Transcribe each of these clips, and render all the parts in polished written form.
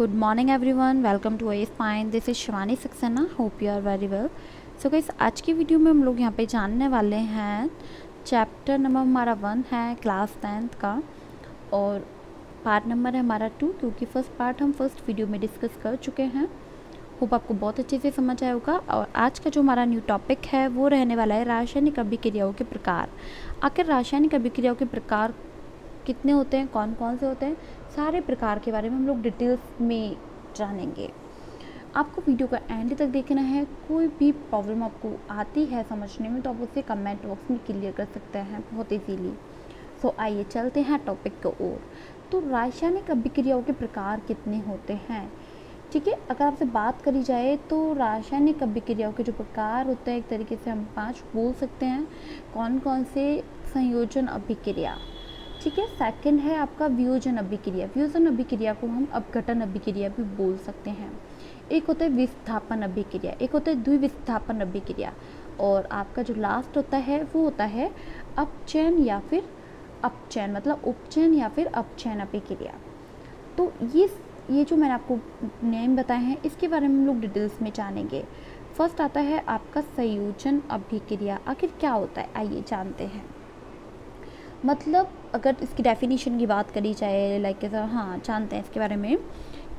Good morning everyone, welcome to AS Fine. This is Shivani Saxena. Hope you are very well. So guys, आज की video में हम लोग यहाँ पे जानने वाले हैं चैप्टर नंबर हमारा 1 है क्लास 10th का और पार्ट नंबर है हमारा 2 क्योंकि फर्स्ट पार्ट हम फर्स्ट वीडियो में डिस्कस कर चुके हैं। होप आपको बहुत अच्छे से समझ आया होगा। और आज का जो हमारा न्यू टॉपिक है वो रहने वाला है रासायनिक अभिक्रियाओं के प्रकार। आखिर रासायनिक अभिक्रियाओं के प्रकार कितने होते हैं, कौन कौन से होते हैं, सारे प्रकार के बारे में हम लोग डिटेल्स में जानेंगे। आपको वीडियो का एंड तक देखना है। कोई भी प्रॉब्लम आपको आती है समझने में तो आप उसे कमेंट बॉक्स में क्लियर कर सकते हैं बहुत इजीली। सो आइए चलते हैं टॉपिक की ओर। तो रासायनिक अभिक्रियाओं के प्रकार कितने होते हैं, ठीक है। अगर आपसे बात करी जाए तो रासायनिक अभिक्रियाओं के जो प्रकार होते हैं एक तरीके से हम 5 बोल सकते हैं। कौन कौन से? संयोजन अभिक्रिया, ठीक है। सेकंड है आपका वियोजन अभिक्रिया। वियोजन अभिक्रिया को हम अपघटन अभिक्रिया भी बोल सकते हैं। एक होता है विस्थापन अभिक्रिया, एक होता है द्विविस्थापन अभिक्रिया और आपका जो लास्ट होता है वो होता है अपचयन या फिर अपचयन, मतलब उपचयन या फिर अपचयन अभिक्रिया। तो ये जो मैंने आपको नेम बताए हैं इसके बारे में हम लोग डिटेल्स में जानेंगे। फर्स्ट आता है आपका संयोजन अभिक्रिया। आखिर क्या होता है आइए जानते हैं। मतलब अगर इसकी डेफिनेशन की बात करी जाए लाइक जानते हैं इसके बारे में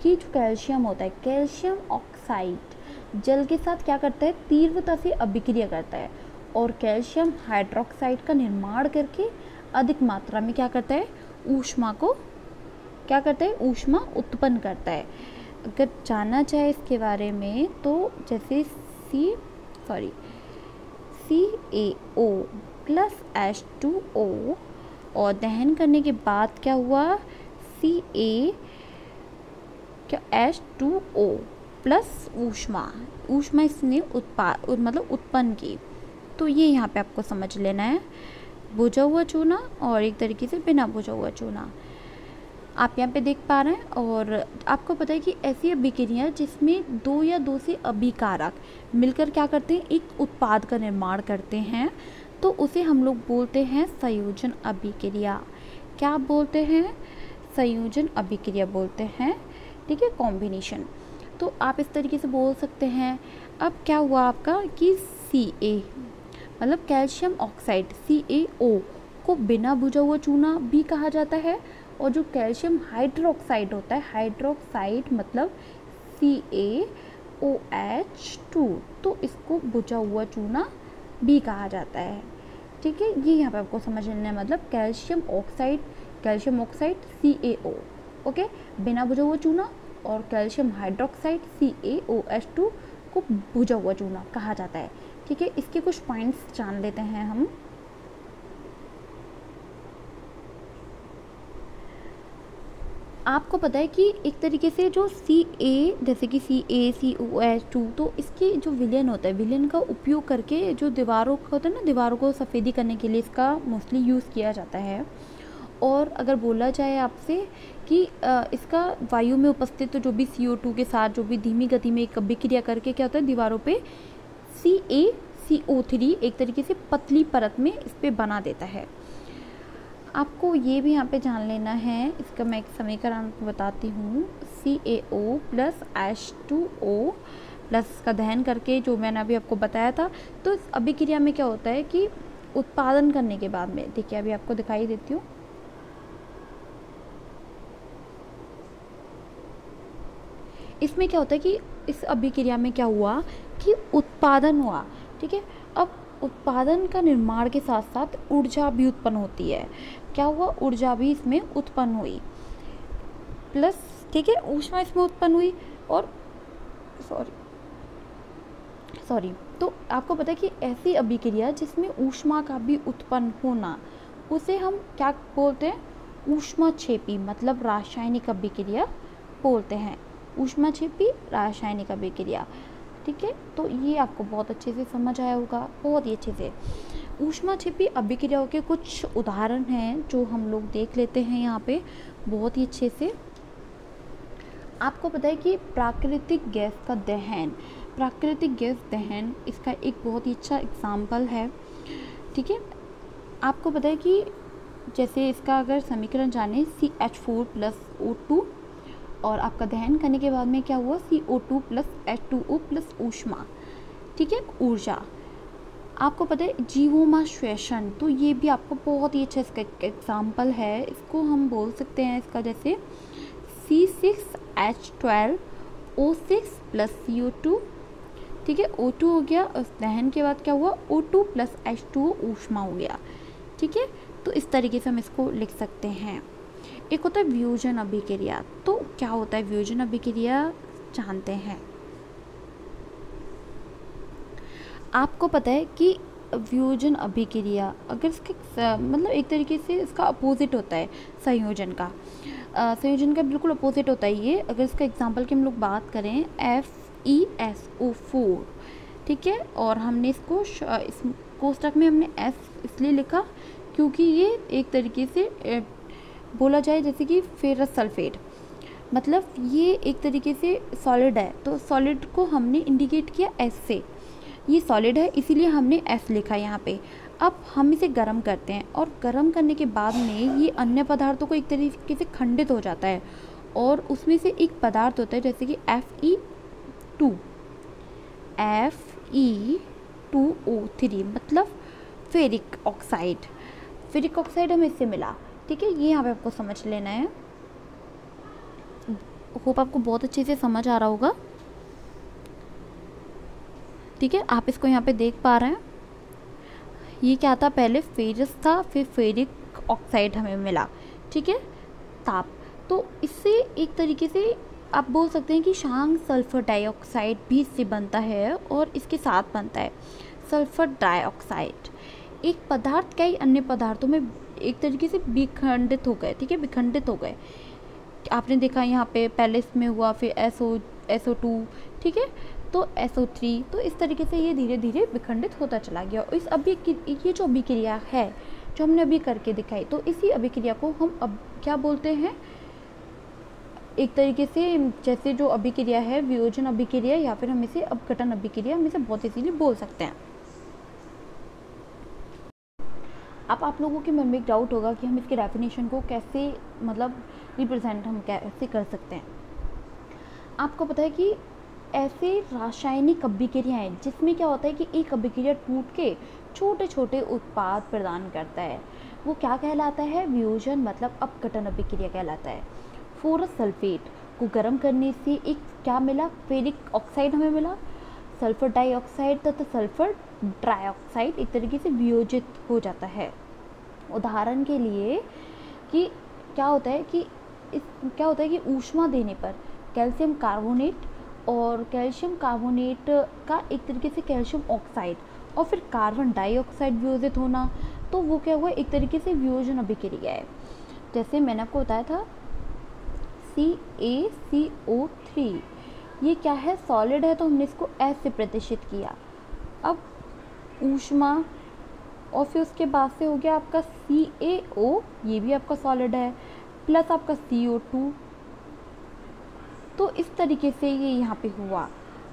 कि जो कैल्शियम होता है, कैल्शियम ऑक्साइड जल के साथ क्या करता है, तीव्रता से अभिक्रिया करता है और कैल्शियम हाइड्रोक्साइड का निर्माण करके अधिक मात्रा में क्या करता है, ऊष्मा को क्या करता है, ऊष्मा उत्पन्न करता है। अगर जानना चाहे इसके बारे में तो जैसे CaO प्लस H2O और दहन करने के बाद क्या हुआ, H2O प्लस ऊष्मा इसने उत्पन्न की। तो ये यहाँ पे आपको समझ लेना है, बुझा हुआ चूना और एक तरीके से बिना बुझा हुआ चूना आप यहाँ पे देख पा रहे हैं। और आपको पता है कि ऐसी अभिक्रिया जिसमें 2 या 2 से अभिकारक मिलकर क्या करते हैं, एक उत्पाद का निर्माण करते हैं, तो उसे हम लोग बोलते हैं संयोजन अभिक्रिया। क्या बोलते हैं? संयोजन अभिक्रिया बोलते हैं, ठीक है, कॉम्बिनेशन। तो आप इस तरीके से बोल सकते हैं। अब क्या हुआ आपका कि Ca मतलब कैल्शियम ऑक्साइड CaO को बिना बुझा हुआ चूना भी कहा जाता है और जो कैल्शियम हाइड्रोक्साइड होता है, हाइड्रोक्साइड मतलब CaOH2, तो इसको बुझा हुआ चूना भी कहा जाता है, ठीक है। ये यहाँ पे आपको समझ लेना है, मतलब कैल्शियम ऑक्साइड CaO, ओके, बिना बुझा हुआ चूना, और कैल्शियम हाइड्रोक्साइड CaOH2 को बुझा हुआ चूना कहा जाता है, ठीक है। इसके कुछ पॉइंट्स जान लेते हैं हम। आपको पता है कि एक तरीके से जो जैसे कि CaCOH2, तो इसके जो विलयन होता है, विलयन का उपयोग करके जो दीवारों का होता है ना, दीवारों को सफ़ेदी करने के लिए इसका मोस्टली यूज़ किया जाता है। और अगर बोला जाए आपसे कि इसका वायु में उपस्थित जो भी CO2 के साथ जो भी धीमी गति में एक अभिक्रिया करके क्या होता है, दीवारों पे CaCO3 एक तरीके से पतली परत में इस पर बना देता है। आपको ये भी यहाँ पे जान लेना है, इसका मैं एक समीकरण आपको बताती हूँ। CaO प्लस H2O प्लस का दहन करके जो मैंने अभी आपको बताया था, तो इस अभिक्रिया में क्या होता है कि उत्पादन करने के बाद में, देखिए अभी आपको दिखाई देती हूँ, इसमें क्या होता है कि इस अभिक्रिया में क्या हुआ कि उत्पादन हुआ, ठीक है। अब उत्पादन का निर्माण के साथ साथ ऊर्जा भी उत्पन्न होती है। क्या हुआ, ऊर्जा भी इसमें उत्पन्न हुई प्लस, ठीक है, ऊष्मा इसमें उत्पन्न हुई और सॉरी तो आपको पता है कि ऐसी अभिक्रिया जिसमें ऊष्मा का भी उत्पन्न होना, उसे हम क्या बोलते हैं, ऊष्माक्षेपी मतलब रासायनिक अभिक्रिया बोलते हैं। ऊष्माक्षेपी रासायनिक अभिक्रिया, ठीक है। तो ये आपको बहुत अच्छे से समझ आया होगा, बहुत ही अच्छे से। ऊष्माक्षेपी अभिक्रियाओं के कुछ उदाहरण हैं जो हम लोग देख लेते हैं यहाँ पे बहुत ही अच्छे से। आपको पता है कि प्राकृतिक गैस दहन इसका एक बहुत ही अच्छा एग्जाम्पल है, ठीक है। आपको पता है कि जैसे इसका अगर समीकरण जाने CH4 प्लस O2 और आपका दहन करने के बाद में क्या हुआ, CO2 प्लस H2O प्लस ऊष्मा, ठीक है, ऊर्जा। आपको पता है जीवोमाश्वेशन, तो ये भी आपको बहुत ही अच्छा इसका एग्जाम्पल है। इसको हम बोल सकते हैं इसका जैसे C6H12O6 प्लस CO2, ठीक है, O2 हो गया, उस दहन के बाद क्या हुआ, O2 प्लस H2O ऊष्मा हो गया, ठीक है। तो इस तरीके से हम इसको लिख सकते हैं। एक होता है वियोजन अभिक्रिया। तो क्या होता है वियोजन अभिक्रिया, जानते हैं। आपको पता है कि वियोजन अभिक्रिया अगर इसके मतलब एक तरीके से इसका अपोजिट होता है संयोजन का। संयोजन का बिल्कुल अपोजिट होता है ये। अगर इसका एग्जांपल की हम लोग बात करें FeSO4, ठीक है, और हमने इसको इस कोष्टक में हमने S इसलिए लिखा क्योंकि ये एक तरीके से बोला जाए जैसे कि फेरस सल्फेट, मतलब ये एक तरीके से सॉलिड है, तो सॉलिड को हमने इंडिकेट किया S से, ये सॉलिड है इसीलिए हमने S लिखा यहाँ पे। अब हम इसे गर्म करते हैं और गर्म करने के बाद में ये अन्य पदार्थों को एक तरीके से खंडित हो जाता है और उसमें से एक पदार्थ होता है जैसे कि Fe2O3 मतलब फेरिक ऑक्साइड। फेरिक ऑक्साइड हमें इससे मिला, ठीक है, ये यहाँ पे आपको समझ लेना है। होप आपको बहुत अच्छे से समझ आ रहा होगा, ठीक है। आप इसको यहाँ पे देख पा रहे हैं, ये क्या था, पहले फेरस था, फिर फेरिक ऑक्साइड हमें मिला, ठीक है, ताप। तो इससे एक तरीके से आप बोल सकते हैं कि शांग सल्फर डाइऑक्साइड भी इससे बनता है और इसके साथ बनता है सल्फर डाइऑक्साइड। एक पदार्थ कई अन्य पदार्थों में एक तरीके से विखंडित हो गए, ठीक है, विखंडित हो गए। आपने देखा यहाँ पे पहले इसमें हुआ, फिर SO2, ठीक है, तो SO3, तो इस तरीके से ये धीरे धीरे विखंडित होता चला गया। और इस ये जो अभिक्रिया है जो हमने अभी करके दिखाई, तो इसी अभिक्रिया को हम अब क्या बोलते हैं, एक तरीके से जैसे जो अभिक्रिया है वियोजन अभिक्रिया या फिर हम इसे अपघटन अभिक्रिया, हम इसे बहुत इजीली बोल सकते हैं। अब आप लोगों के मन में एक डाउट होगा कि हम इसके डेफिनेशन को कैसे मतलब रिप्रेजेंट हम कैसे कर सकते हैं। आपको पता है कि ऐसे रासायनिक अभिक्रियाएं जिसमें क्या होता है कि एक अभिक्रिया टूट के छोटे छोटे उत्पाद प्रदान करता है, वो क्या कहलाता है, वियोजन मतलब अपघटन अभिक्रिया कहलाता है। फेरस सल्फेट को गर्म करने से एक क्या मिला, फेरिक ऑक्साइड हमें मिला, सल्फर डाइऑक्साइड तथा सल्फर ट्राइऑक्साइड एक तरीके से वियोजित हो जाता है। उदाहरण के लिए कि क्या होता है कि ऊष्मा देने पर कैल्शियम कार्बोनेट और कैल्शियम कार्बोनेट का एक तरीके से कैल्शियम ऑक्साइड और फिर कार्बन डाइऑक्साइड वियोजित होना, तो वो क्या हुआ, एक तरीके से वियोजन अभिक्रिया है। जैसे मैंने आपको बताया था CaCO3, ये क्या है, सॉलिड है, तो हमने इसको S से प्रतिष्ठित किया। अब ऊष्मा और फिर उसके बाद से हो गया आपका CaO, ये भी आपका सॉलिड है, प्लस आपका CO2, तो इस तरीके से ये यहाँ पे हुआ।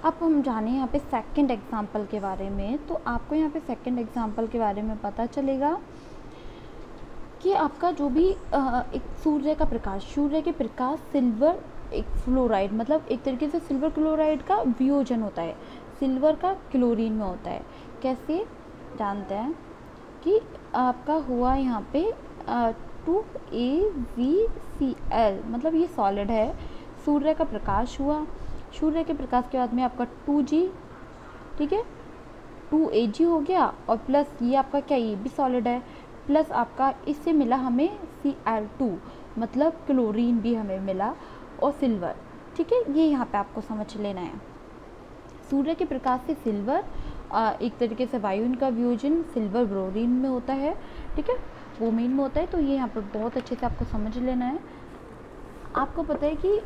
अब हम जाने यहाँ पे सेकंड एग्जाम्पल के बारे में, तो आपको यहाँ पे सेकंड एग्जाम्पल के बारे में पता चलेगा कि आपका जो भी एक सूर्य के प्रकाश सिल्वर एक फ्लोराइड, मतलब एक तरीके से सिल्वर क्लोराइड का वियोजन होता है, सिल्वर का क्लोरीन में होता है। कैसे जानते हैं कि आपका हुआ यहाँ पे 2AgCl, मतलब ये सॉलिड है, सूर्य का प्रकाश हुआ, सूर्य के प्रकाश के बाद में आपका 2G, ठीक है, 2Ag हो गया, और प्लस ये आपका क्या, ये भी सॉलिड है, प्लस आपका इससे मिला हमें Cl2, मतलब क्लोरीन भी हमें मिला, और सिल्वर, ठीक है, ये यहाँ पे आपको समझ लेना है। सूर्य के प्रकाश से सिल्वर एक तरीके से वायु का वियोजन सिल्वर ब्रोमीन में होता है, ठीक है, ब्रोमीन में होता है, तो ये यहाँ पे बहुत अच्छे से आपको समझ लेना है। आपको पता है कि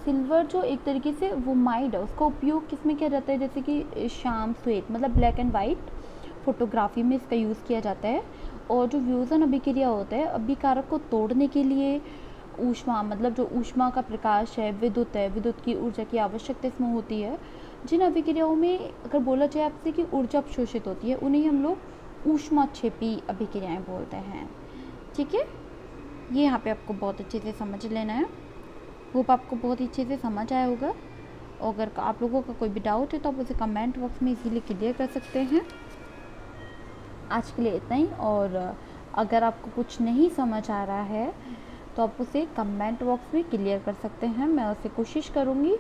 सिल्वर जो एक तरीके से वोमाइड है, उसका उपयोग किस में किया जाता है, जैसे कि शाम श्वेत मतलब ब्लैक एंड वाइट फोटोग्राफी में इसका यूज़ किया जाता है। और जो वियोजन अभिक्रिया होता है, अभिकारक को तोड़ने के लिए ऊष्मा, मतलब जो ऊष्मा का प्रकाश है, विद्युत है, विद्युत की ऊर्जा की आवश्यकता इसमें होती है। जिन अभिक्रियाओं में अगर बोला जाए आपसे कि ऊर्जा अवशोषित होती है, उन्हें हम लोग ऊष्माक्षेपी अभिक्रियाएं बोलते हैं, ठीक है, ये यहाँ पे आपको बहुत अच्छे से समझ लेना है। होप आपको बहुत ही अच्छे से समझ आया होगा। अगर आप लोगों का कोई भी डाउट है तो आप उसे कमेंट बॉक्स में इजीली क्लियर कर सकते हैं। आज के लिए इतना ही, और अगर आपको कुछ नहीं समझ आ रहा है तो आप उसे कमेंट बॉक्स में क्लियर कर सकते हैं। मैं उसे कोशिश करूँगी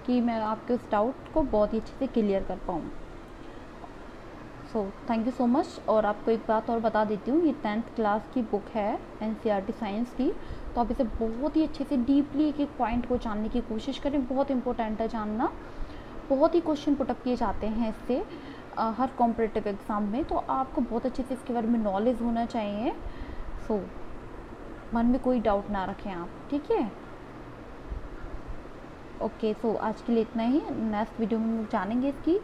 कि मैं आपके उस डाउट को बहुत ही अच्छे से क्लियर कर पाऊँ। So thank you so much. और आपको एक बात और बता देती हूँ, ये 10th क्लास की बुक है NCERT साइंस की, तो आप इसे बहुत ही अच्छे से डीपली एक एक पॉइंट को जानने की कोशिश करें। बहुत इंपॉर्टेंट है जानना, बहुत ही क्वेश्चन पुटअप किए जाते हैं इससे हर कॉम्पिटिटिव एग्ज़ाम में, तो आपको बहुत अच्छे से इसके बारे में नॉलेज होना चाहिए। सो मन में कोई डाउट ना रखें आप, ठीक है। ओके, सो आज के लिए इतना ही। नेक्स्ट वीडियो में हम जानेंगे इसकी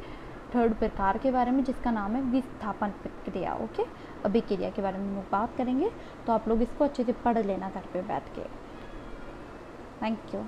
3rd प्रकार के बारे में, जिसका नाम है विस्थापन प्रक्रिया। ओके, अभिक्रिया के बारे में हम बात करेंगे, तो आप लोग इसको अच्छे से पढ़ लेना घर पे बैठ के। Thank you.